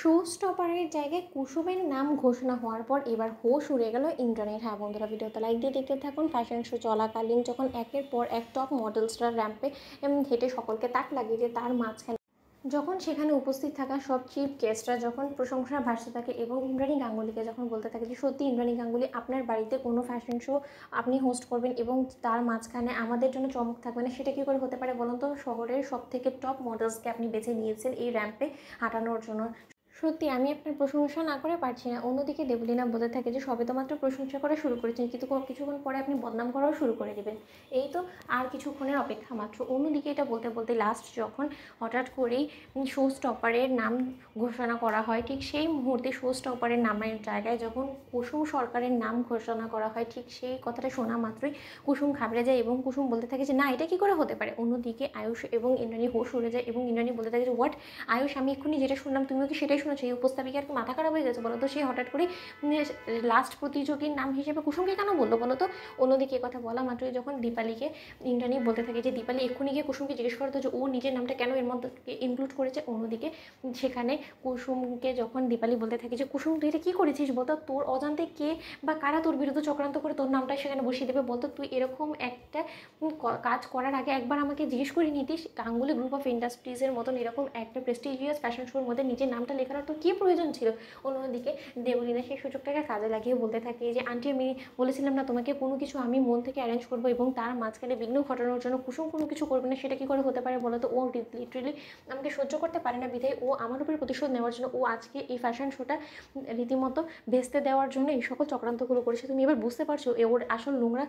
Show স্টপারের জায়গায় কুসুমের নাম ঘোষণা হওয়ার পর এবার হোশ উড়ে গেল ইন্দ্রাণীর। হ্যাঁ বন্ধুরা, ভিডিওতে লাইক দিয়ে দেখতে থাকুন। ফ্যাশন শো চলাকালীন যখন একের পর এক টপ মডেলসরা র্যাম্পে হেঁটে সকলকে তাক লাগিয়ে দিয়ে তার মাঝখানে যখন সেখানে উপস্থিত থাকা সব চিফ গেস্টরা যখন প্রশংসা ভাসতে থাকে এবং ইন্দ্রাণী গাঙ্গুলিকে যখন বলতে থাকে যে সত্যি ইন্দ্রাণী গাঙ্গুলি আপনার বাড়িতে কোনো ফ্যাশন শো আপনি হোস্ট করবেন এবং তার মাঝখানে আমাদের জন্য চমক থাকবে না, সেটা কী করে হতে পারে বলুন তো? শহরের সব থেকে টপ মডেলসকে আপনি বেছে নিয়েছেন এই র্যাম্পে হাঁটানোর জন্য। সত্যি আমি আপনার প্রশংসা না করে পারছি না। অন্যদিকে দেবলীনা বলতে থাকে যে সবে তো মাত্র প্রশংসা করা শুরু করেছেন, কিন্তু কিছুক্ষণ পরে আপনি বদনাম করাও শুরু করে দেবেন। এই তো আর কিছুক্ষণের অপেক্ষা মাত্র। অন্যদিকে এটা বলতে বলতে লাস্ট যখন হঠাৎ করেই শো স্টপারের নাম ঘোষণা করা হয়, ঠিক সেই মুহূর্তে শো স্টপারের নামের জায়গায় যখন কুসুম সরকারের নাম ঘোষণা করা হয়, ঠিক সেই কথাটা শোনা মাত্রই কুসুম ঘাবড়ে যায় এবং কুসুম বলতে থাকে যে না, এটা কী করে হতে পারে। অন্যদিকে আয়ুষ এবং ইন্দ্রাণী হোশ উড়ে যায় এবং ইন্দ্রাণী বলতে থাকে যে হোয়াট আয়ুষ, আমি এক্ষুনি যেটা শুনলাম তুমিও কি সেটাই শুনেছো? এই উপস্থাপিকার কি মাথা খারাপ হয়ে গেছে বলো তো? সে হঠাৎ করে লাস্ট প্রতিযোগীর নাম হিসেবে কুসুমকে কেন বললো বলো তো? অন্যদিকে কথা বলা মাত্রই যখন দীপালিকে ইন্দ্রাণী বলতে থাকে যে দীপালি এক্ষুনি গিয়ে কুসুমকে জিজ্ঞেস করতো যে ও নিজের নামটা কেন এর মধ্যে ইনক্লুড করেছে। অন্যদিকে সেখানে কুসুমকে যখন দীপালি বলতে থাকে যে কুসুম তুই এটা কী করেছিস বলতো? তোর অজান্তে কে বা কারা তোর বিরুদ্ধে চক্রান্ত করে তোর নামটা সেখানে বসিয়ে দেবে বলতো? তুই এরকম একটা কাজ করার আগে একবার আমাকে জিজ্ঞেস করে নিতিস। গাঙ্গুলি গ্রুপ অফ ইন্ডাস্ট্রিজের মতন এরকম একটা প্রেস্টিজিয়াস ফ্যাশন শোর মধ্যে নিজের নামটা লেখানোর তো কী প্রয়োজন ছিল? অন্যদিকে দেবলীনা সেই সুযোগটাকে কাজে লাগিয়ে বলতে থাকে যে আন্টি আমি বলেছিলাম না তোমাকে, কোনো কিছু আমি মন থেকে অ্যারেঞ্জ করবো এবং তার মাঝখানে বিঘ্ন ঘটানোর জন্য কুসুম কোনো কিছু করবে না, সেটা কী করে হতে পারে বলো তো? ও লিটারেলি আমাকে সহ্য করতে পারে না বিধায় ও আমার উপরে প্রতিশোধ নেওয়ার জন্য ও আজকে এই ফ্যাশন শোটা রীতিমতো ভেস্তে দেওয়ার জন্য এই সকল চক্রান্তগুলো করেছে। তুমি এবার বুঝতে পারছো ওর আসল নোংরা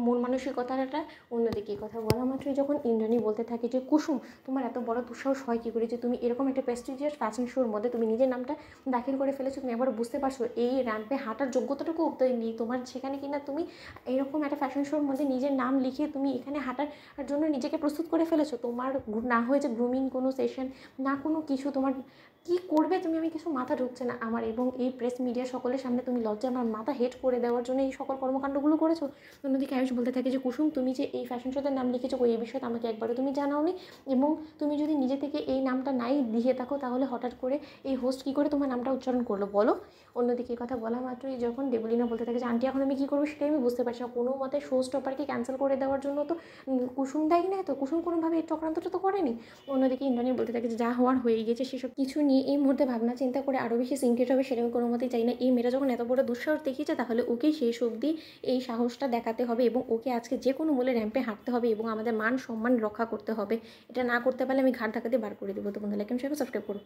মন মানসিকতাটা। অন্যদিকে কথা বলা মাত্রই যখন ইন্দ্রাণী বলতে থাকে যে কুসুম তোমার এত বড় দুঃসাহস হয় কী করে যে তুমি এরকম একটা প্রেস্টিজিয়াস ফ্যাশন শোর মধ্যে তুমি নিজের নামটা দাখিল করে ফেলেছো? তুমি এবার বুঝতে পারছো এই র্যাম্পে হাঁটার যোগ্যতাটুকু নেই তোমার, সেখানে কিনা তুমি এরকম একটা ফ্যাশন শোর মধ্যে নিজের নাম লিখিয়ে তুমি এখানে হাঁটার জন্য নিজেকে প্রস্তুত করে ফেলেছো। তোমার না হয়েছে গ্রুমিং কোনো সেশন, না কোনো কিছু, তোমার কী করবে তুমি আমি কিছু মাথা ঢুকছে না আমার। এবং এই প্রেস মিডিয়া সকলের সামনে তুমি লজ্জা আমার মাথা হেট করে দেওয়ার জন্য এই সকল কর্মকাণ্ডগুলো করেছো। অন্যদিকে আয়ুষ বলতে থাকে যে কুসুম তুমি যে এই ফ্যাশন শোতে নাম লিখেছো এই বিষয়টা আমাকে একবারও তুমি জানাওনি, এবং তুমি যদি নিজে থেকে এই নামটা নাই দিয়ে থাকো তাহলে হঠাৎ করে এই হোস্ট কী করে তোমার নামটা উচ্চারণ করলো বলো? অন্যদিকে কথা বলা মাত্রই যখন দেবলীনা বলতে থাকে যে আন্টি এখন আমি কী করবো সেটাই আমি বুঝতে পারছি না, কোনো মতে শো স্টপারকে ক্যান্সেল করে দেওয়ার জন্য তো কুসুম দায়ী না, তো কুসুম কোনোভাবে এই চক্রান্তটা তো করেনি। অন্যদিকে ইন্দ্রাণী বলতে থাকে যে যা হওয়ার হয়ে গেছে, সেসব কিছু নিয়ে এই মুহূর্তে ভাবনা চিন্তা করে আরও বেশি সিনক্রেট হবে সেটা আমি কোনো মতেই চাই না। এই মেয়েটা যখন এত বড় দুঃসাহস দেখিয়েছে তাহলে ওকে শেষ অবধি এই সাহসটা দেখাতে হবে এবং ওকে আজকে যে কোনো মূল্যে র্যাম্পে হাঁটতে হবে এবং আমাদের মান সম্মান রক্ষা করতে হবে। এটা না করতে পারলে আমি ঘাট ধাক্কা দিয়ে বার করে দেবো। তো বন্ধুরা লাইক এন্ড শেয়ার সাবস্ক্রাইব করো।